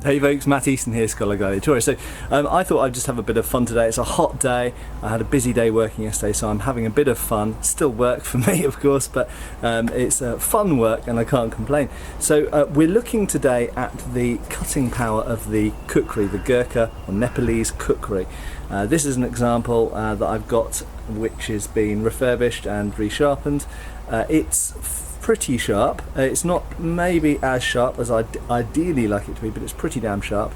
Hey folks, Matt Easton here, Schola Gladiatoria. So I thought I'd just have a bit of fun today. It's a hot day. I had a busy day working yesterday, so I'm having a bit of fun. Still work for me, of course, but it's fun work and I can't complain. So we're looking today at the cutting power of the kukri, the Gurkha or Nepalese kukri. This is an example that I've got which has been refurbished and resharpened. It's pretty sharp. It's not maybe as sharp as I'd ideally like it to be, but it's pretty damn sharp.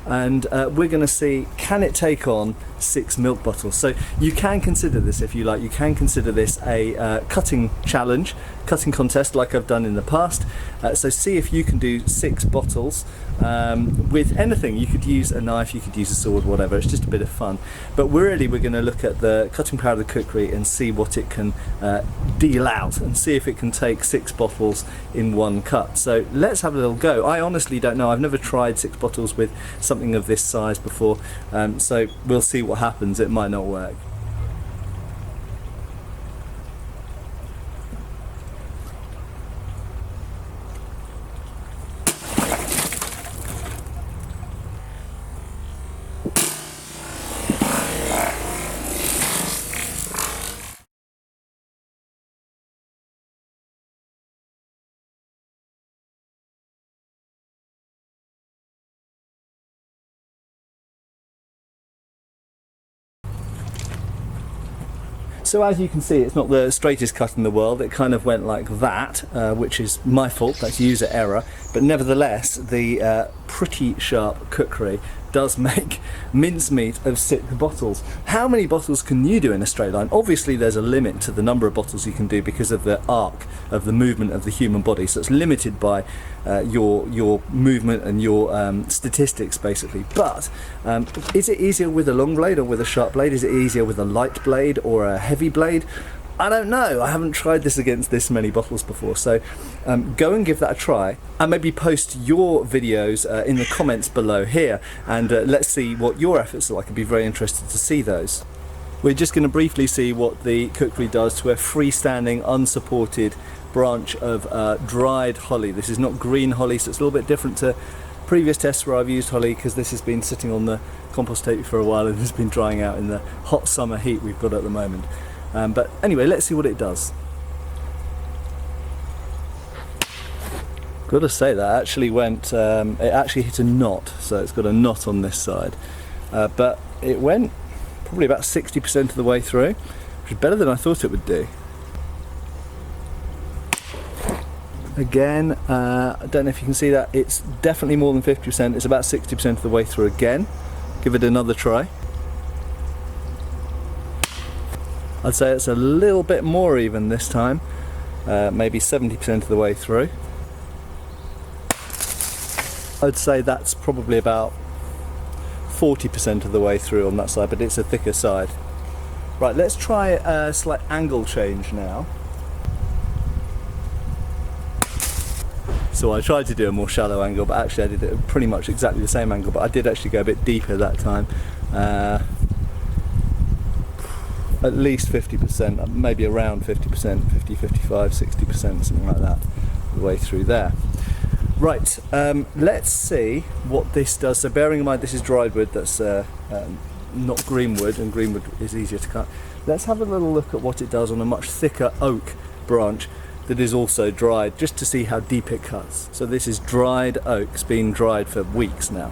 And we're going to see, can it take on 6 milk bottles? So you can consider this, if you like, you can consider this a cutting challenge, cutting contest like I've done in the past. So see if you can do 6 bottles with anything. You could use a knife, you could use a sword, whatever. It's just a bit of fun. But we're going to look at the cutting power of the kukri and see what it can deal out and see if it can take 6 bottles in one cut. So let's have a little go. I honestly don't know. I've never tried 6 bottles with something of this size before, so we'll see what happens. It might not work. So as you can see, it's not the straightest cut in the world. It kind of went like that, which is my fault, that's user error. But nevertheless, the pretty sharp kukri does make mincemeat of 6 bottles. How many bottles can you do in a straight line? Obviously there's a limit to the number of bottles you can do because of the arc of the movement of the human body, so it's limited by your movement and your statistics basically. But is it easier with a long blade or with a sharp blade? Is it easier with a light blade or a heavy blade? I don't know. I haven't tried this against this many bottles before, so go and give that a try and maybe post your videos in the comments below here, and let's see what your efforts are like. I'd be very interested to see those. We're just going to briefly see what the kukri does to a freestanding, unsupported branch of dried holly. This is not green holly, so it's a little bit different to previous tests where I've used holly, because this has been sitting on the compost tape for a while and has been drying out in the hot summer heat we've got at the moment. But anyway, let's see what it does. Gotta say, that actually went, it actually hit a knot, so it's got a knot on this side. But it went probably about 60% of the way through, which is better than I thought it would do. Again, I don't know if you can see that, it's definitely more than 50%, it's about 60% of the way through again. Give it another try. I'd say it's a little bit more even this time, maybe 70% of the way through. I'd say that's probably about 40% of the way through on that side, but it's a thicker side. Right, let's try a slight angle change now. So I tried to do a more shallow angle, but actually I did it pretty much exactly the same angle, but I did actually go a bit deeper that time. At least 50%, maybe around 50%, 50, 55, 60%, something like that, the way through there. Right, let's see what this does. So bearing in mind this is dried wood, that's not green wood, and green wood is easier to cut. Let's have a little look at what it does on a much thicker oak branch that is also dried, just to see how deep it cuts. So this is dried oak, it's been dried for weeks now.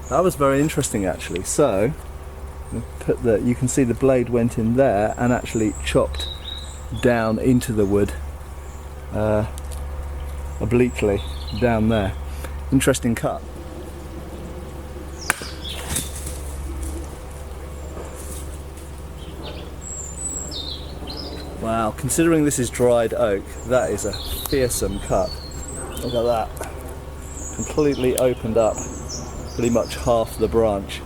That was very interesting actually. So you can see the blade went in there and actually chopped down into the wood obliquely down there. Interesting cut. Wow, considering this is dried oak, that is a fearsome cut. Look at that. Completely opened up pretty much half the branch.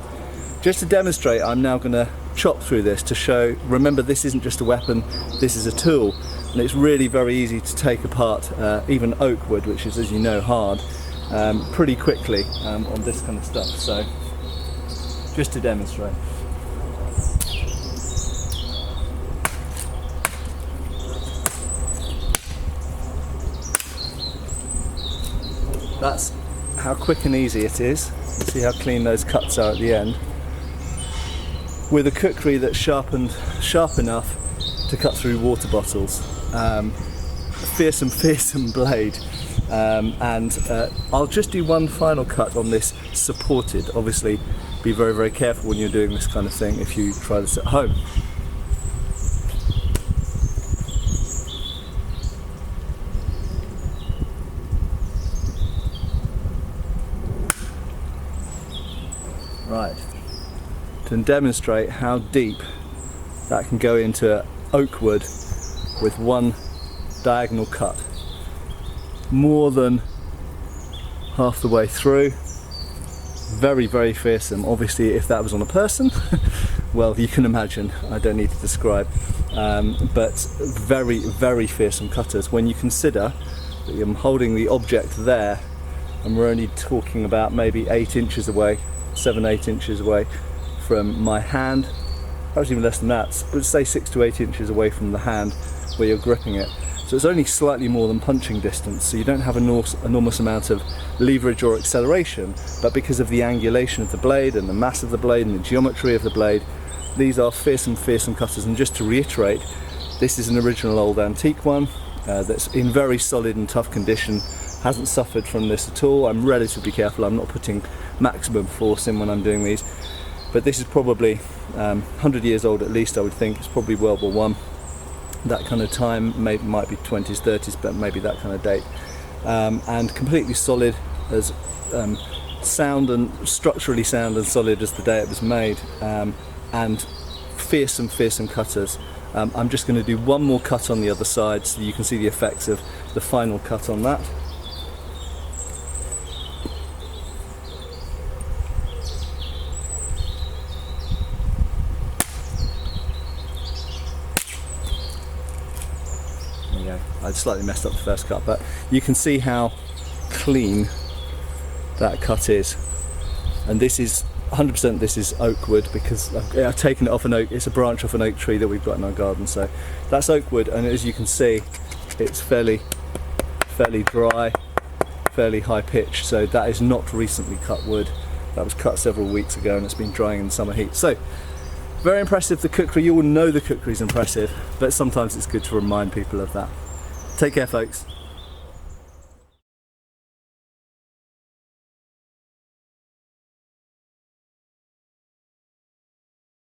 Just to demonstrate, I'm now going to chop through this to show, remember this isn't just a weapon, this is a tool, and it's really very easy to take apart even oak wood, which is, as you know, hard, pretty quickly on this kind of stuff. So just to demonstrate. That's how quick and easy it is. See how clean those cuts are at the end. With a kukri that's sharp enough to cut through water bottles. Fearsome blade. I'll just do one final cut on this supported. Obviously, be very, very careful when you're doing this kind of thing if you try this at home. Right, to demonstrate how deep that can go into oak wood with one diagonal cut. More than half the way through. Very, very fearsome. Obviously, if that was on a person, well, you can imagine, I don't need to describe, but very, very fearsome cutters when you consider that I'm holding the object there and we're only talking about maybe 8 inches away, 7-8 inches away from my hand, perhaps even less than that, but say 6 to 8 inches away from the hand where you're gripping it. So it's only slightly more than punching distance, so you don't have an enormous amount of leverage or acceleration, but because of the angulation of the blade and the mass of the blade and the geometry of the blade, these are fearsome cutters. And just to reiterate, this is an original old antique one that's in very solid and tough condition, hasn't suffered from this at all. I'm relatively careful, I'm not putting maximum force in when I'm doing these, but this is probably 100 years old at least, I would think. It's probably World War I, that kind of time, might be 20s, 30s, but maybe that kind of date, and completely solid, as sound and structurally sound and solid as the day it was made, and fearsome cutters. I'm just going to do one more cut on the other side so you can see the effects of the final cut on that. I slightly messed up the first cut, but you can see how clean that cut is. And this is 100%, this is oak wood, because I've taken it off an oak, it's a branch off an oak tree that we've got in our garden. So that's oak wood, and as you can see, it's fairly dry, fairly high pitch. So that is not recently cut wood. That was cut several weeks ago and it's been drying in the summer heat. So very impressive, the kukri. You all know the kukri is impressive, but sometimes it's good to remind people of that. Take care, folks.